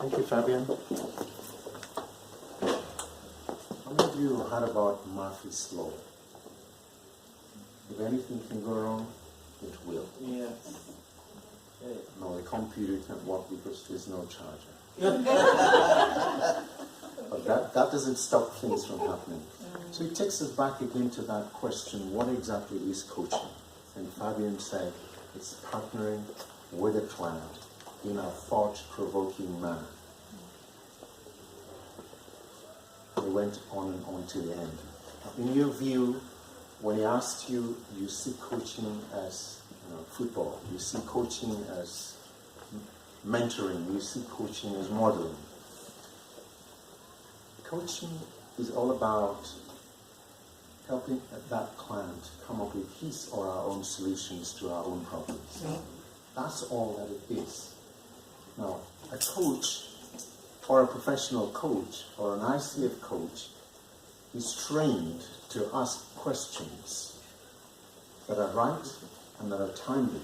Thank you, Fabian. How many of you heard about Murphy's Law? If anything can go wrong, it will. Yes. No, the computer can't work because there's no charger. But that doesn't stop things from happening. So it takes us back again to that question, what exactly is coaching? And Fabian said, it's partnering with a client in a thought-provoking manner. He went on and on to the end. In your view, when he asked you, you see coaching as football, you see coaching as mentoring, you see coaching as modeling. Coaching is all about helping that client come up with his or our own solutions to our own problems. That's all that it is. Now, a coach or a professional coach or an ICF coach is trained to ask questions that are right and that are timely,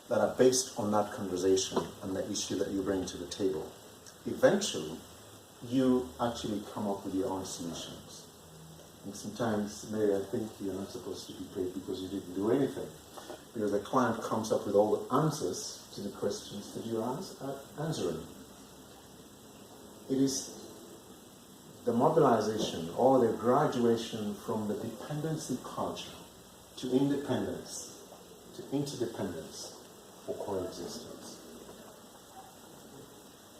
that are based on that conversation and the issue that you bring to the table. Eventually, you actually come up with your own solutions. And sometimes, Mary, I think you're not supposed to be paid because you didn't do anything. Because the client comes up with all the answers to the questions that you're answering. It is the mobilization or the graduation from the dependency culture to independence, to interdependence for coexistence.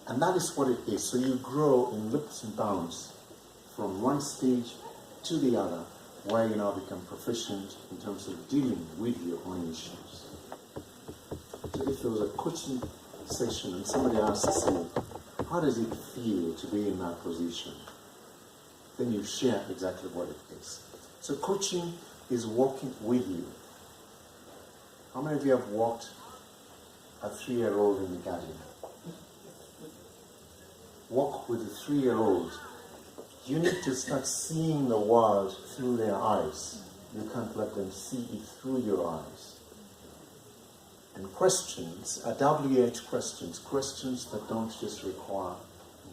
And that is what it is. So you grow in leaps and bounds from one stage to the other, where you now become proficient in terms of dealing with your own issues. So if there was a coaching session and somebody asks you, how does it feel to be in that position? Then you share exactly what it is. So coaching is walking with you. How many of you have walked a 3-year-old in the garden? Walk with a 3-year-old. You need to start seeing the world through their eyes. You can't let them see it through your eyes. And questions are WH questions, questions that don't just require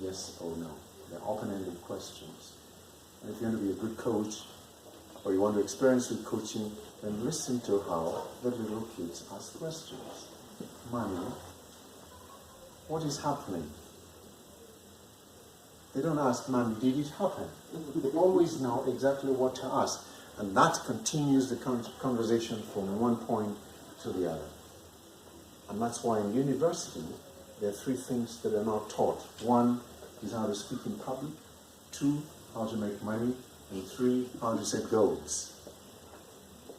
yes or no. They're open-ended questions. And if you want to be a good coach, or you want to experience with coaching, then listen to how the little kids ask questions. Mommy, what is happening? They don't ask, Mommy, did it happen? They always know exactly what to ask. And that continues the conversation from one point to the other. And that's why in university, there are 3 things that are not taught. 1 is how to speak in public. 2, how to make money. And 3, how to set goals.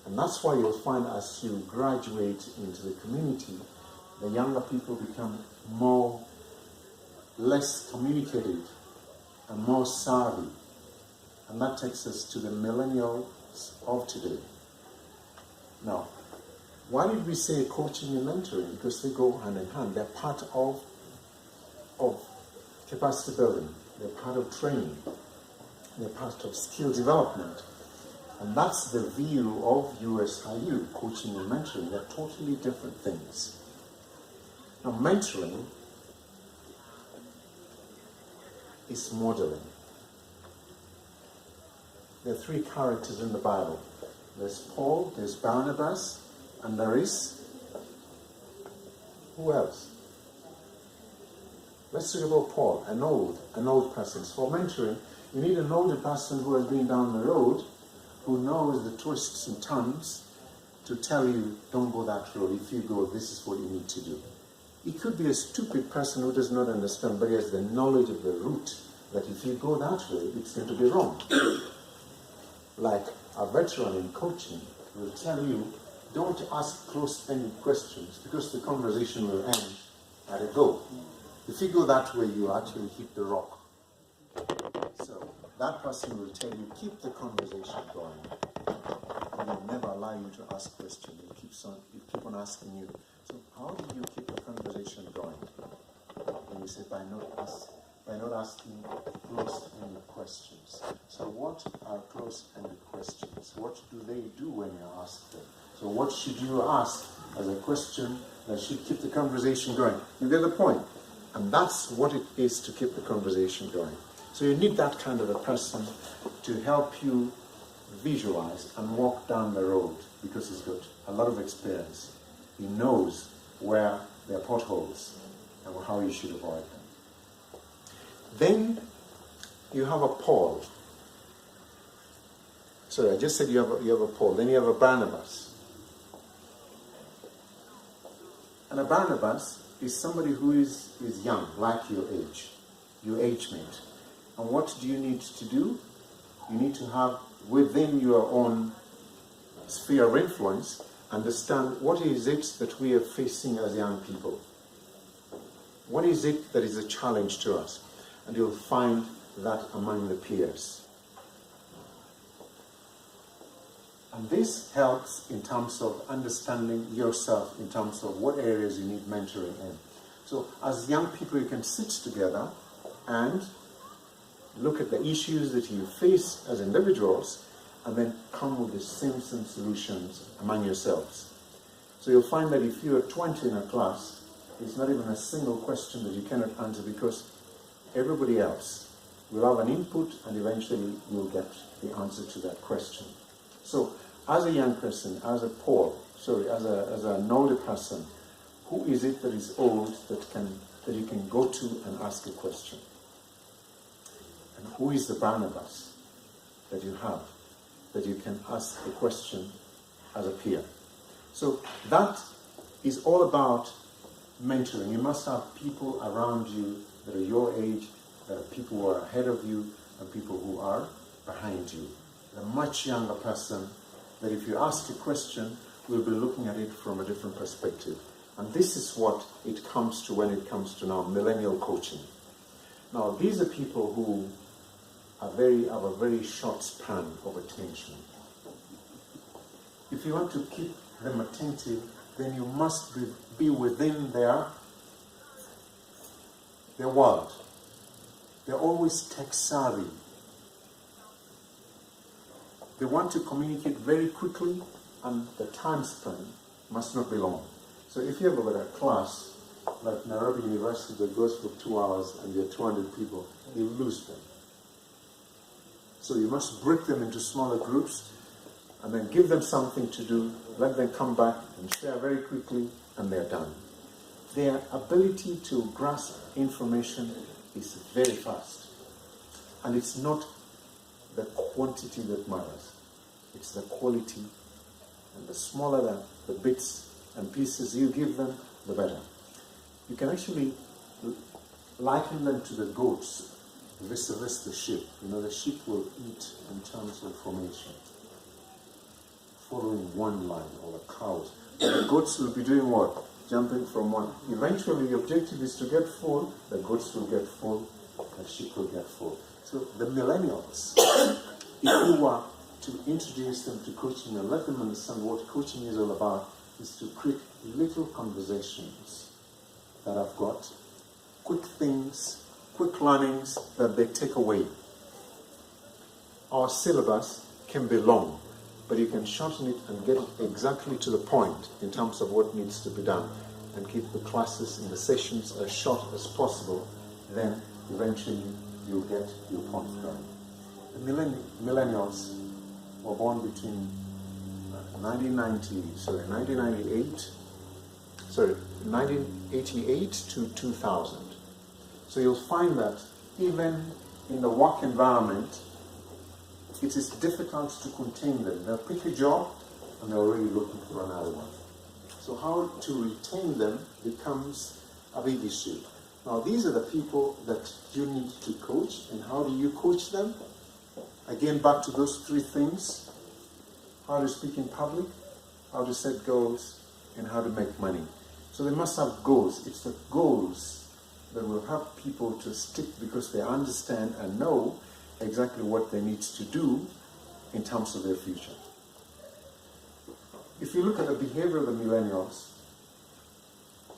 And that's why you'll find as you graduate into the community, the younger people become less communicative and more savvy. And that takes us to the millennials of today. Now, why did we say coaching and mentoring? Because they go hand in hand. They're part of capacity building. They're part of training. They're part of skill development. And that's the view of USIU, coaching and mentoring. They're totally different things. Now, mentoring is modeling. There are 3 characters in the Bible. There's Paul, there's Barnabas, and there is, who else? Let's talk about Paul, an old person. So for mentoring, you need an older person who has been down the road, who knows the twists and turns, to tell you, don't go that road. If you go, this is what you need to do. It could be a stupid person who does not understand, but he has the knowledge of the route, that if you go that way, it's going to be wrong. Like a veteran in coaching will tell you, don't ask close-ended questions, because the conversation will end at a go. If you go that way, you actually hit the rock. So that person will tell you, keep the conversation going. And he'll never allow you to ask questions. He keep on asking you, so how do you keep the conversation going? And you say, by not asking close-ended questions. So what are close-ended questions? What do they do when you ask them? So what should you ask as a question that should keep the conversation going? You get the point? And that's what it is to keep the conversation going. So you need that kind of a person to help you visualize and walk down the road, because he's got a lot of experience. He knows where there are potholes and how you should avoid them. Then you have a Paul. Sorry, I just said you have a Paul. Then you have a Barnabas. And a Barnabas is somebody who is young, like your age mate. And what do you need to do? You need to have within your own sphere of influence, understand what is it that we are facing as young people. What is it that is a challenge to us? And you'll find that among the peers. And this helps in terms of understanding yourself, in terms of what areas you need mentoring in. So as young people, you can sit together and look at the issues that you face as individuals, and then come with the same solutions among yourselves. So you'll find that if you are 20 in a class, it's not even a single question that you cannot answer, because everybody else will have an input, and eventually you'll get the answer to that question. So as a young person, as an older person, who is it that is old that you can go to and ask a question? And who is the Barnabas that you have, that you can ask the question as a peer? So that is all about mentoring. You must have people around you that are your age, that are people who are ahead of you, and people who are behind you. A much younger person that if you ask a question, will be looking at it from a different perspective. And this is what it comes to when it comes to now millennial coaching. Now, these are people who have a very short span of attention. If you want to keep them attentive, then you must be within their world. They're always tech savvy. They want to communicate very quickly, and the time span must not be long. So if you have a class like Nairobi University that goes for 2 hours and there are 200 people, you lose them. So you must break them into smaller groups and then give them something to do, let them come back and share very quickly, and they're done. Their ability to grasp information is very fast. And it's not the quantity that matters. It's the quality. And the smaller the bits and pieces you give them, the better. You can actually liken them to the goats vis-a-vis the sheep. You know, the sheep will eat in terms of formation, following one line, or the cows. The goats will be doing what? Jumping from one. Eventually, the objective is to get full. The goats will get full. The sheep will get full. So the millennials, if you were to introduce them to coaching and let them understand what coaching is all about, is to create little conversations that have got quick things, quick learnings that they take away. Our syllabus can be long, but you can shorten it and get it exactly to the point in terms of what needs to be done, and keep the classes and the sessions as short as possible. Then eventually you'll get your point done. The millennials were born between 1988 to 2000. So you'll find that even in the work environment, it is difficult to contain them. They'll pick a job and they're already looking for another one. So how to retain them becomes a big issue. Now, these are the people that you need to coach, and how do you coach them? Again, back to those three things: how to speak in public, how to set goals, and how to make money. So they must have goals. It's the goals that will help people to stick, because they understand and know exactly what they need to do in terms of their future. If you look at the behavior of the millennials,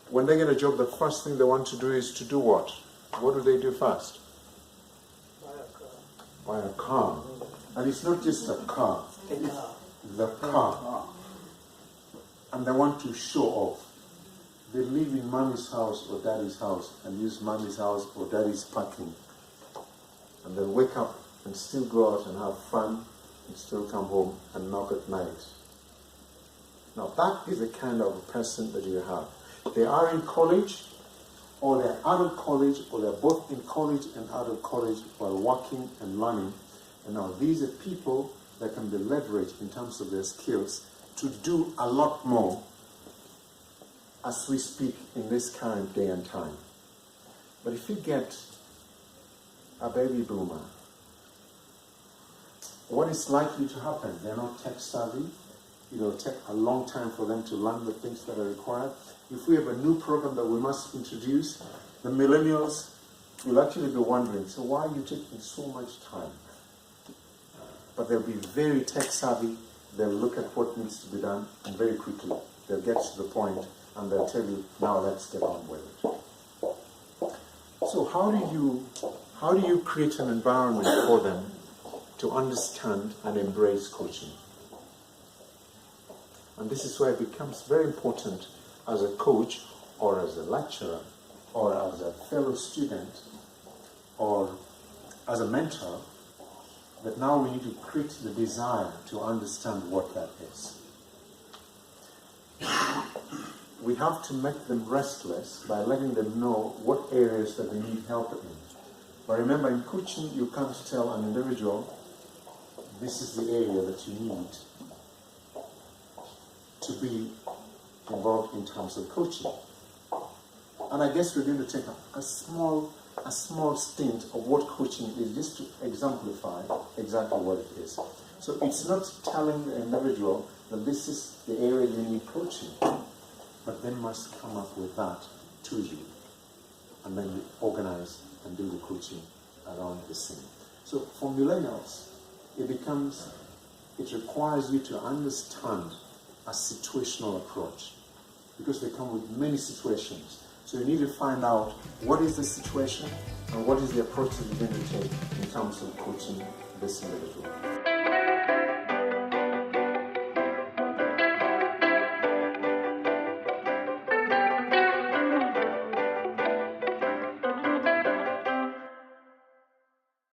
when they get a job, the first thing they want to do is to do what? What do they do first? Buy a car. And it's not just a car. It's the car. And they want to show off. they live in mommy's house or daddy's house and use mommy's house or daddy's parking. And they'll wake up and still go out and have fun and still come home and knock at night. Now that is the kind of person that you have. They are in college, or they're out of college, or they're both in college and out of college while working and learning. And now these are people that can be leveraged in terms of their skills to do a lot more as we speak in this current day and time. But if you get a baby boomer, what is likely to happen? They're not tech savvy. It will take a long time for them to learn the things that are required. If we have a new program that we must introduce, the millennials will actually be wondering, so why are you taking so much time? But they'll be very tech savvy. They'll look at what needs to be done, and very quickly they'll get to the point and they'll tell you, now let's get on with it. So how do you create an environment for them to understand and embrace coaching? And this is where it becomes very important as a coach or as a lecturer or as a fellow student or as a mentor, that now we need to create the desire to understand what that is. We have to make them restless by letting them know what areas that they need help in. But remember, in coaching, you can't tell an individual, this is the area that you need to be involved in terms of coaching. And I guess we're going to take a small stint of what coaching is, just to exemplify exactly what it is. So it's not telling the individual that this is the area you need coaching, but they must come up with that to you, and then we organize and do the coaching around the same. So for millennials, it requires you to understand a situational approach, because they come with many situations. So you need to find out what is the situation and what is the approach that you're going to take in terms of coaching this individual.